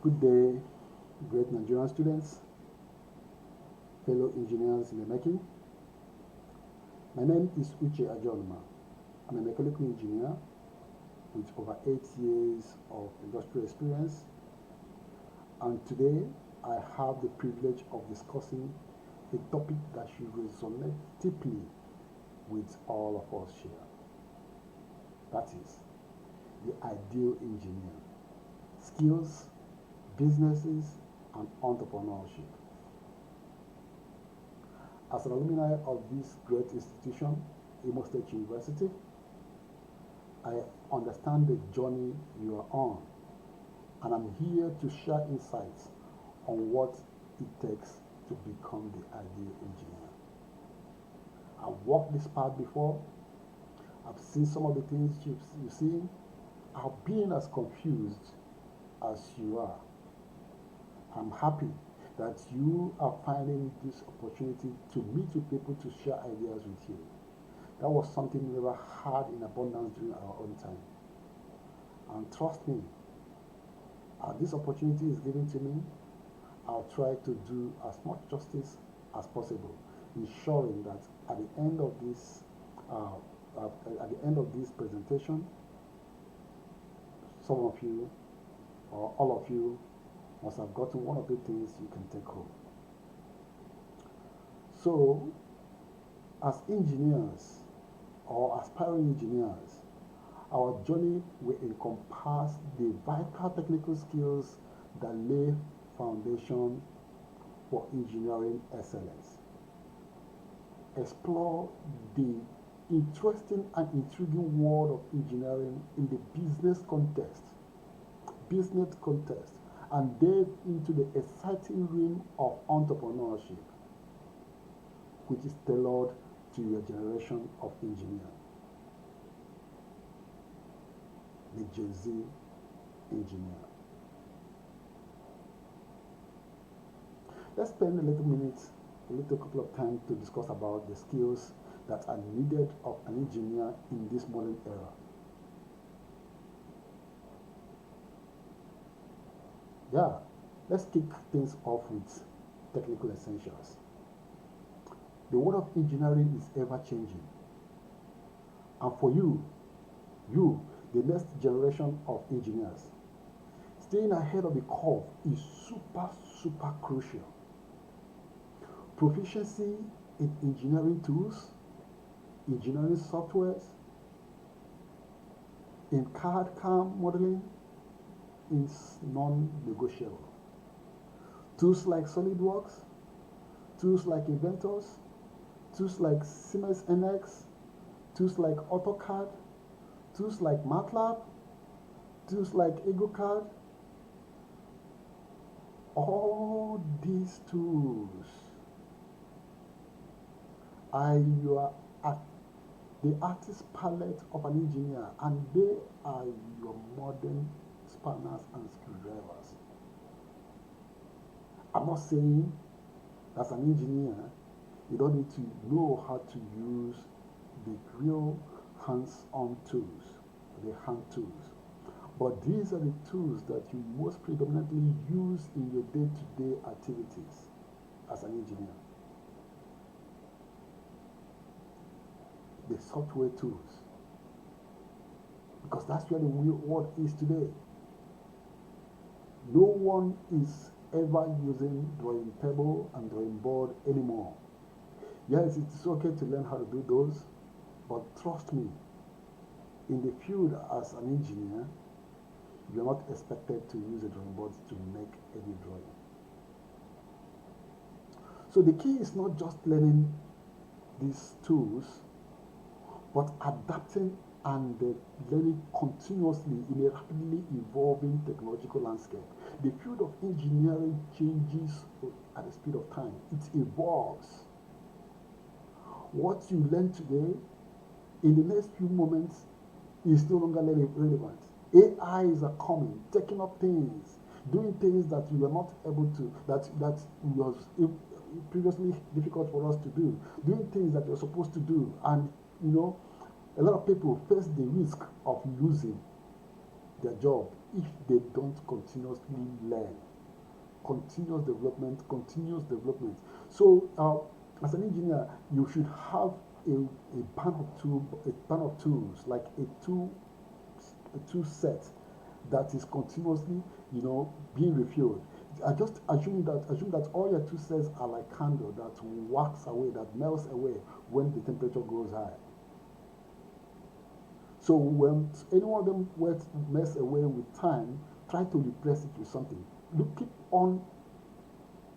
Good day, great Nigerian students, fellow engineers in the making. My name is Uche Ajuonuma. I'm a mechanical engineer with over 8 years of industrial experience, and today I have the privilege of discussing a topic that should resonate deeply with all of us here. That is the ideal engineer, skills, businesses, and entrepreneurship. As an alumni of this great institution, Imo State University, I understand the journey you are on, and I'm here to share insights on what it takes to become the ideal engineer. I've walked this path before. I've seen some of the things you've seen. I've been as confused as you are. I'm happy that you are finding this opportunity to meet with people to share ideas with you. That was something we never had in abundance during our own time. And trust me, as this opportunity is given to me, I'll try to do as much justice as possible, ensuring that at the end of this presentation, some of you or all of you must have gotten one of the things you can take home. So, as engineers or aspiring engineers, our journey will encompass the vital technical skills that lay foundation for engineering excellence. Explore the interesting and intriguing world of engineering in the business context, and delve into the exciting realm of entrepreneurship, which is tailored to your generation of engineers, the Gen Z engineer. Let's spend a little couple of time to discuss about the skills that are needed of an engineer in this modern era. Yeah, let's kick things off with technical essentials. The world of engineering is ever changing. And for you, the next generation of engineers, staying ahead of the curve is super crucial. Proficiency in engineering tools, engineering softwares, in CAD/CAM modeling is non-negotiable. Tools like SolidWorks, tools like Inventors, tools like Siemens NX, tools like AutoCAD, tools like MATLAB, tools like EgoCAD, all these tools are the artist palette of an engineer, and they are your modern spanners and screwdrivers. I'm not saying as an engineer you don't need to know how to use the real hands-on tools, the hand tools, but these are the tools that you most predominantly use in your day-to-day activities as an engineer. The software tools, because that's where the world is today. No one is ever using drawing table and drawing board anymore. Yes, it's okay to learn how to do those, but trust me, in the field as an engineer, you're not expected to use a drawing board to make any drawing. So the key is not just learning these tools, but adapting and learning continuously in a rapidly evolving technological landscape. The field of engineering changes at the speed of time. It evolves. What you learn today, in the next few moments, is no longer relevant. AIs are coming, taking up things, doing things that we were not able to, that was previously difficult for us to do, doing things that you're supposed to do, and a lot of people face the risk of losing their job if they don't continuously learn. Continuous development, continuous development. So, as an engineer, you should have a band of tools, like a tool set that is continuously, being refilled. I just assume that all your tool sets are like candle that wax away, that melts away when the temperature goes high. So when any one of them were to mess away with time, try to replace it with something. Keep on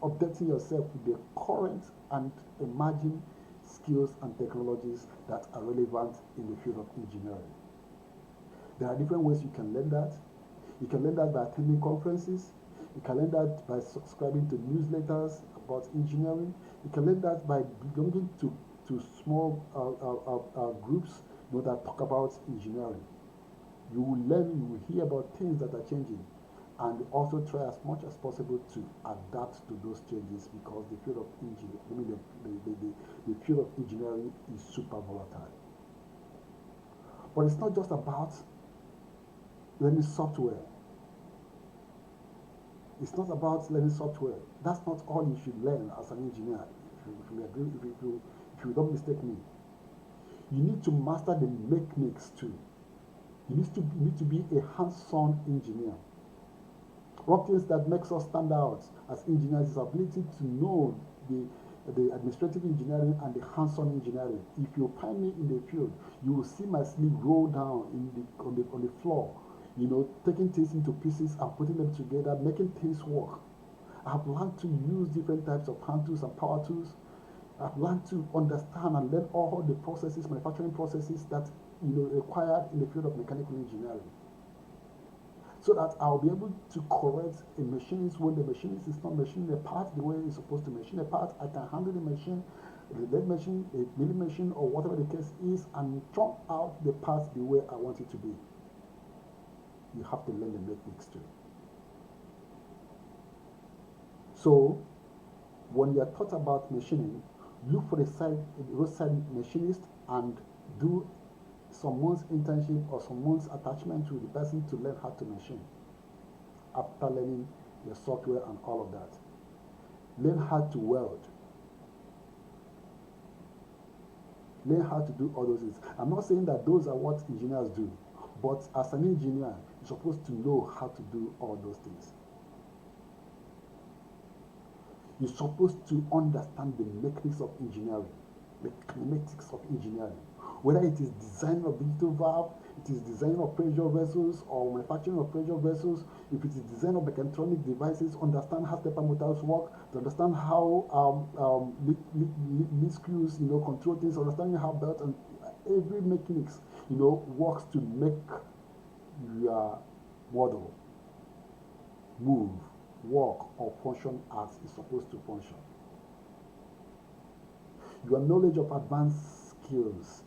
updating yourself with the current and emerging skills and technologies that are relevant in the field of engineering. There are different ways you can learn that. You can learn that by attending conferences. You can learn that by subscribing to newsletters about engineering. You can learn that by belonging to small groups that talk about engineering. You will learn, you will hear about things that are changing, and also try as much as possible to adapt to those changes, because the field of engineering, the field of engineering is super volatile. But it's not just about learning software. It's not about learning software. That's not all you should learn as an engineer. If you don't mistake me, you need to master the mechanics too. You need to be a hands-on engineer. One of the things that makes us stand out as engineers is our ability to know the administrative engineering and the hands-on engineering. If you find me in the field, you will see my sleeve roll down on the floor, taking things into pieces and putting them together, making things work. I've learned to use different types of hand tools and power tools. I've learned to understand and learn all the processes, manufacturing processes that required in the field of mechanical engineering, so that I'll be able to correct a machinist when the machinist is not machining a part the way it's supposed to machine a part. I can handle the machine, the lathe machine, a milling machine, or whatever the case is, and turn out the parts the way I want it to be. You have to learn the mechanics too. So, when you are taught about machining, look for the roadside machinist and do some months internship or some months attachment to the person to learn how to machine. After learning the software and all of that, learn how to weld. Learn how to do all those things. I'm not saying that those are what engineers do, but as an engineer, you're supposed to know how to do all those things. You're supposed to understand the mechanics of engineering, the kinematics of engineering. Whether it is design of digital valve, it is design of pressure vessels or manufacturing of pressure vessels, if it is design of mechatronic devices, understand how stepper motors work, to understand how lead screws, control things, understanding how belt and every mechanics, works to make your model move, work, or function as it's supposed to function. Your knowledge of advanced skills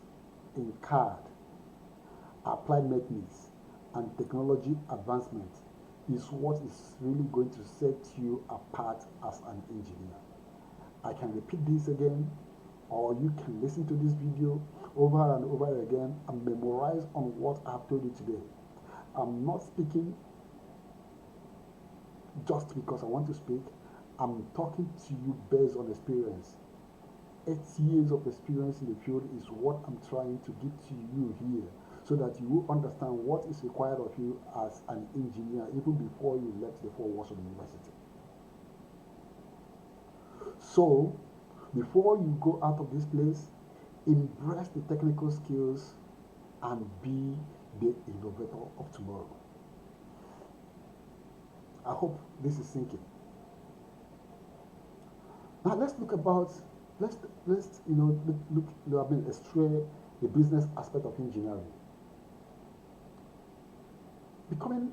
in CAD, applied mechanics, and technology advancement is what is really going to set you apart as an engineer. I can repeat this again, or you can listen to this video over and over again and memorize on what I've told you today. I'm not speaking just because I want to speak. I'm talking to you based on experience. 8 years of experience in the field is what I'm trying to give to you here, so that you will understand what is required of you as an engineer even before you left the four walls of the university. So, before you go out of this place, embrace the technical skills and be the innovator of tomorrow. I hope this is sinking. Now let's look about let's astray the business aspect of engineering. Becoming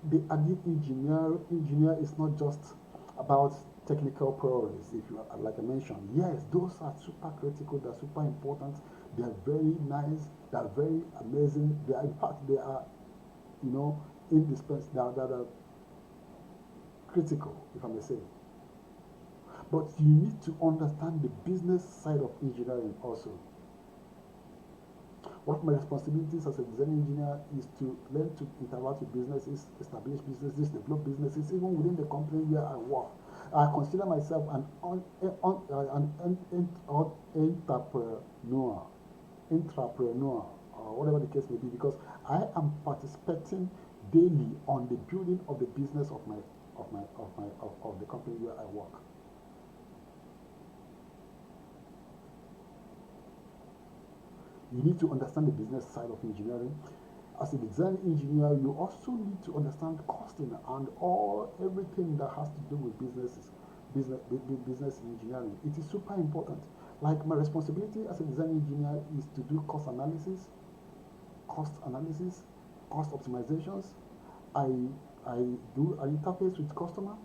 the ideal engineer is not just about technical prowess. If you like I mentioned, yes, those are super critical, they're super important, they are very nice, they are very amazing, they are, in fact, they are indispensable, that are critical, if I may say. But you need to understand the business side of engineering also. One of my responsibilities as a design engineer is to learn to interact with businesses, establish businesses, develop businesses, even within the company where I work. I consider myself an entrepreneur, or whatever the case may be, because I am participating daily on the building of the business of the company where I work. You need to understand the business side of engineering. As a design engineer, you also need to understand costing and everything that has to do with business engineering. It is super important. Like, my responsibility as a design engineer is to do cost analysis, cost optimizations. I interface with customer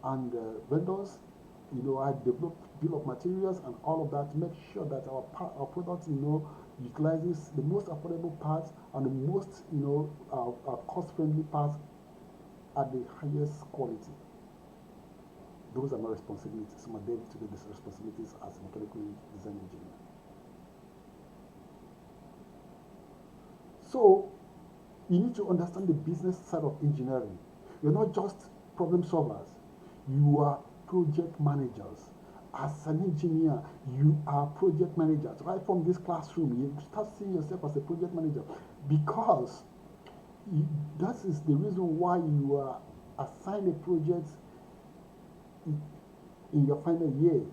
and vendors. I develop bill of materials and all of that to make sure that our product, utilizes the most affordable parts and the most, cost-friendly parts at the highest quality. Those are my responsibilities, my day-to-day responsibilities as a mechanical design engineer. So, you need to understand the business side of engineering. You're not just problem solvers. You are project managers. As an engineer, you are project managers. Right from this classroom, you start seeing yourself as a project manager, because that is the reason why you are assigned a project in your final year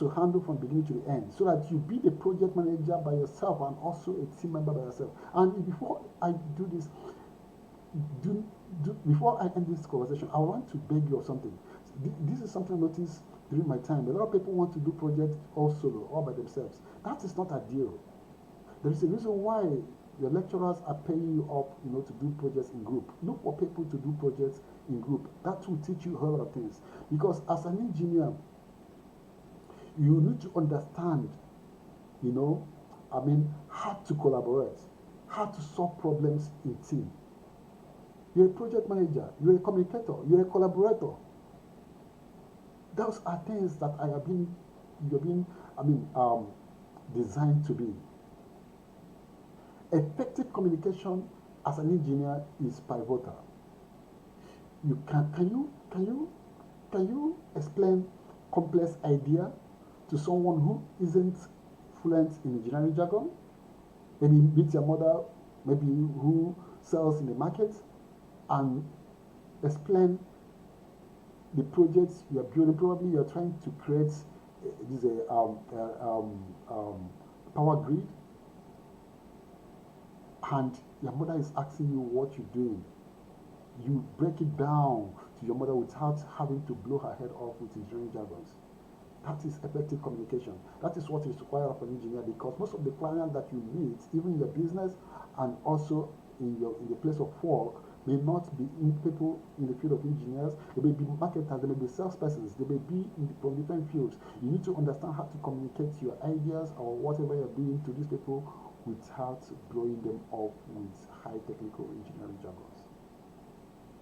to handle from beginning to the end, so that you be the project manager by yourself and also a team member by yourself. And before I do this, before I end this conversation, I want to beg you of something. This is something I noticed during my time. A lot of people want to do projects all solo, all by themselves. That is not ideal. There is a reason why your lecturers are paying you up, to do projects in group. Look for people to do projects in group. That will teach you a whole lot of things. Because as an engineer, you need to understand, how to collaborate, how to solve problems in team. You're a project manager, you're a communicator, you're a collaborator. Those are things that you're being designed to be. Effective communication as an engineer is pivotal. Can you explain complex idea to someone who isn't fluent in engineering jargon? Maybe meet your mother, maybe who sells in the market, and explain the projects you are building. Probably you're trying to create power grid, and your mother is asking you what you're doing. You break it down to your mother without having to blow her head off with engineering jargons. That is effective communication. That is what is required of an engineer, because most of the clients that you meet, even in your business and also in the place of work, may not be people in the field of engineers. They may be marketers, they may be salespersons, they may be from different fields. You need to understand how to communicate your ideas or whatever you're doing to these people without blowing them off with high technical engineering jargons.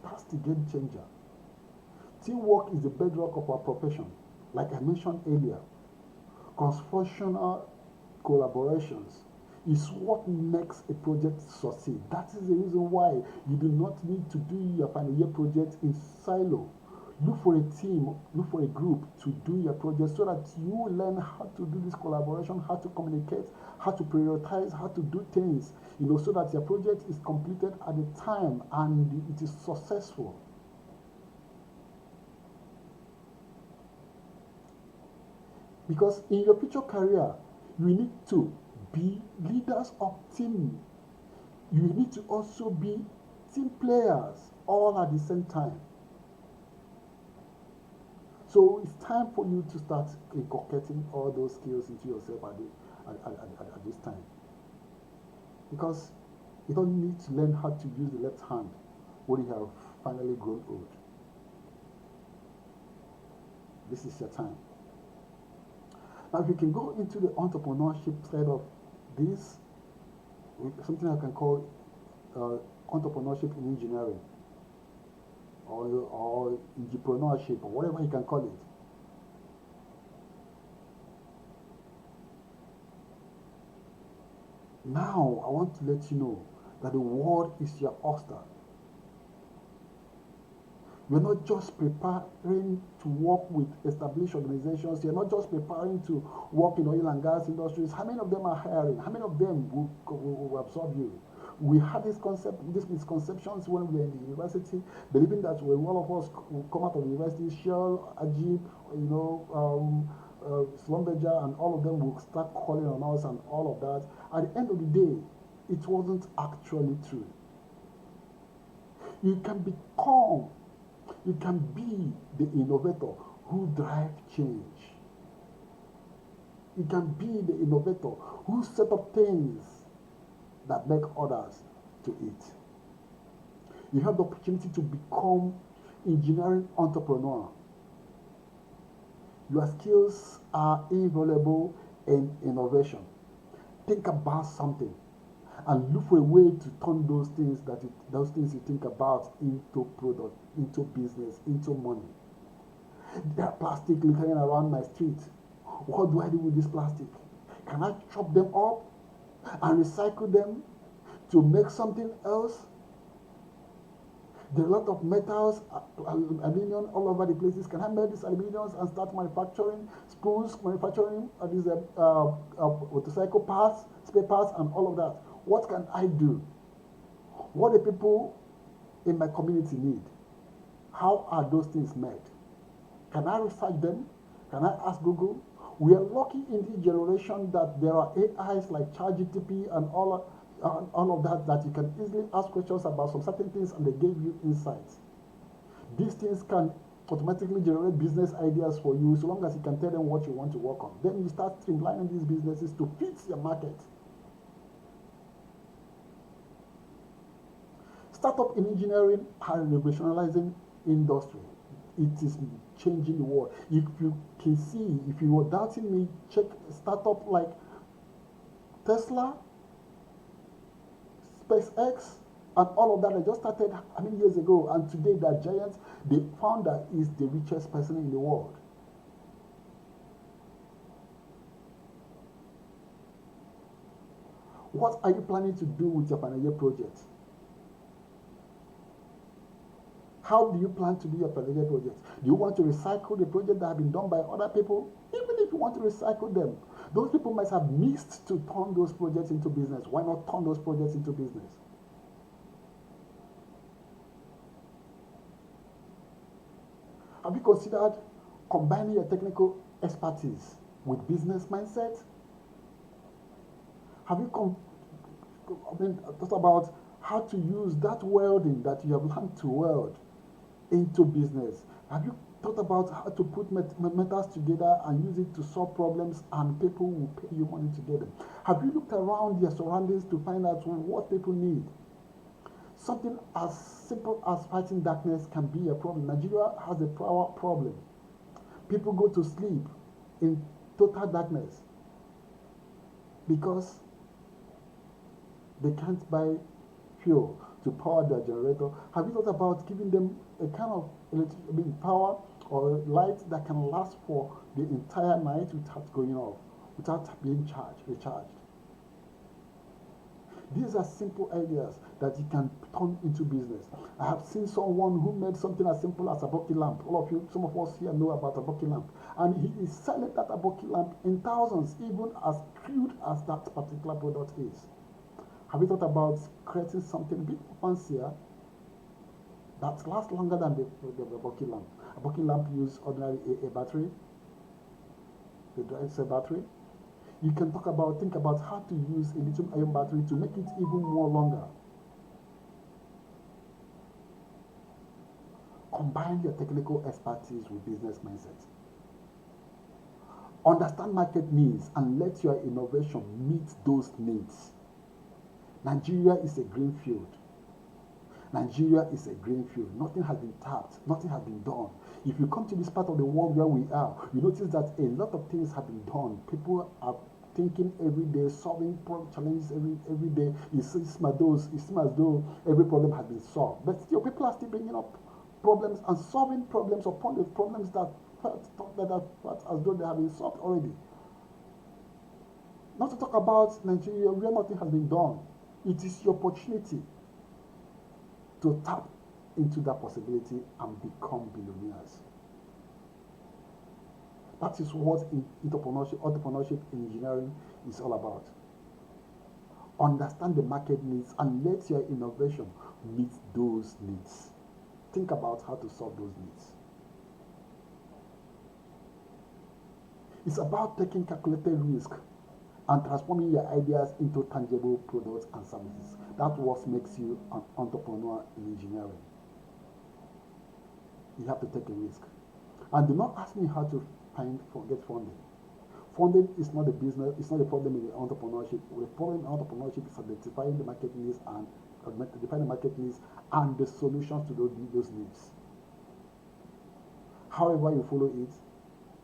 That's the game changer. Teamwork is the bedrock of our profession. Like I mentioned earlier, cross-functional collaborations is what makes a project succeed. That is the reason why you do not need to do your final year project in silo. Look for a team, look for a group to do your project, so that you learn how to do this collaboration, how to communicate, how to prioritize, how to do things, so that your project is completed at the time and it is successful. Because in your future career, you need to be leaders of team. You need to also be team players all at the same time. So it's time for you to start inculcating all those skills into yourself at this time. Because you don't need to learn how to use the left hand when you have finally grown old. This is your time. Now, if you can go into the entrepreneurship side of this, something I can call entrepreneurship in engineering, or entrepreneurship, or whatever you can call it. Now, I want to let you know that the world is your oyster. You're not just preparing to work with established organizations. You're not just preparing to work in oil and gas industries. How many of them are hiring? How many of them will absorb you? We had these misconceptions when we were in the university, believing that when all of us come out of the university, Shell, Ajib, Slumberger, and all of them will start calling on us and all of that. At the end of the day, it wasn't actually true. You can become, you can be the innovator who drives change. You can be the innovator who set up things that make others to eat. You have the opportunity to become engineering entrepreneur. Your skills are invaluable in innovation. Think about something and look for a way to turn those things you think about into product, into business, into money. There are plastic littering around my street. What do I do with this plastic? Can I chop them up and recycle them to make something else? There are a lot of metals, aluminum all over the places. Can I make these aluminums and start manufacturing spoons, manufacturing these motorcycle parts, spare parts, and all of that? What can I do? What do people in my community need? How are those things made? Can I research them? Can I ask Google? We are lucky in this generation that there are AIs like ChatGPT and all of that you can easily ask questions about some certain things and they give you insights. These things can automatically generate business ideas for you so long as you can tell them what you want to work on. Then you start streamlining these businesses to fit your market. Startup in engineering are revolutionizing industry. It is changing the world. If you can see, if you were doubting me, check a startup like Tesla, SpaceX, and all of that. I just started how many years ago, and today they're giants. The founder is the richest person in the world. What are you planning to do with your final year project? How do you plan to do your final year project? Do you want to recycle the project that have been done by other people? Even if you want to recycle them, those people might have missed to turn those projects into business. Why not turn those projects into business? Have you considered combining your technical expertise with business mindset? Have you thought about how to use that welding that you have learned to weld into business? Have you thought about how to put metals together and use it to solve problems and people will pay you money to get them? Have you looked around your surroundings to find out what people need? Something as simple as fighting darkness can be a problem. Nigeria has a power problem. People go to sleep in total darkness because they can't buy fuel to power their generator. Have you thought about giving them a kind of power or light that can last for the entire night without going off, without being recharged? These are simple ideas that you can turn into business. I have seen someone who made something as simple as a bucket lamp. All of you, some of us here know about a bucket lamp. And he is selling that bucket lamp in thousands, even as crude as that particular product is. Have you thought about creating something a bit fancier that lasts longer than the bucket lamp? A bucket lamp uses ordinarily a battery, the dry cell battery. You can think about how to use a lithium-ion battery to make it even more longer. Combine your technical expertise with business mindset. Understand market needs and let your innovation meet those needs. Nigeria is a green field. Nigeria is a green field. Nothing has been tapped. Nothing has been done. If you come to this part of the world where we are, you notice that a lot of things have been done. People are thinking every day, solving challenges every day. It seems as though every problem has been solved. But still, people are still bringing up problems and solving problems upon the problems that felt as though they have been solved already. Not to talk about Nigeria where nothing has been done. It is your opportunity to tap into that possibility and become billionaires. That is what entrepreneurship in engineering is all about. Understand the market needs and let your innovation meet those needs. Think about how to solve those needs. It's about taking calculated risk and transforming your ideas into tangible products and services. That's what makes you an entrepreneur in engineering. You have to take a risk. And do not ask me how to get funding. Funding is not a business, it's not a problem in entrepreneurship. The problem in entrepreneurship is identifying the market needs and the solutions to those needs. However you follow it,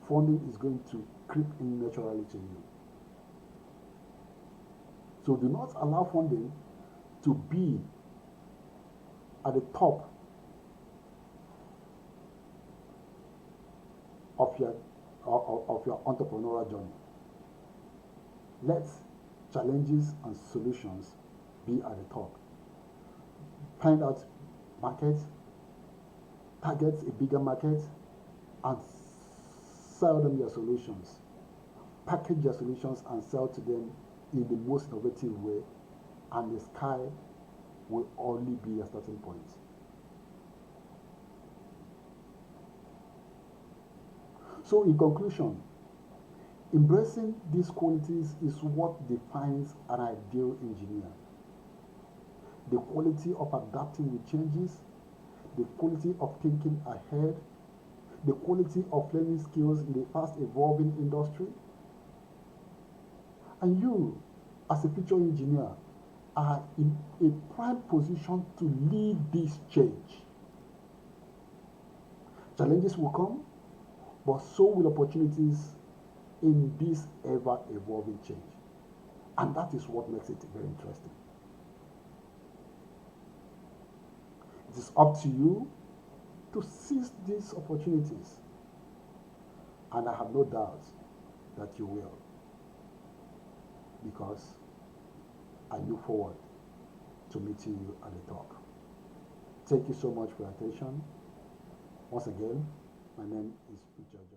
funding is going to creep in naturally to you. So do not allow funding to be at the top of your entrepreneurial journey. Let challenges and solutions be at the top. Find out markets, target a bigger market, and sell them your solutions. Package your solutions and sell to them in the most innovative way, and the sky will only be a starting point. So in conclusion, embracing these qualities is what defines an ideal engineer. The quality of adapting with changes, the quality of thinking ahead, the quality of learning skills in the fast evolving industry. And you, as a future engineer, are in a prime position to lead this change. Challenges will come, but so will opportunities in this ever-evolving change. And that is what makes it very interesting. It is up to you to seize these opportunities. And I have no doubt that you will, because I look forward to meeting you at the talk. Thank you so much for your attention. Once again, my name is Uche Ajuonuma.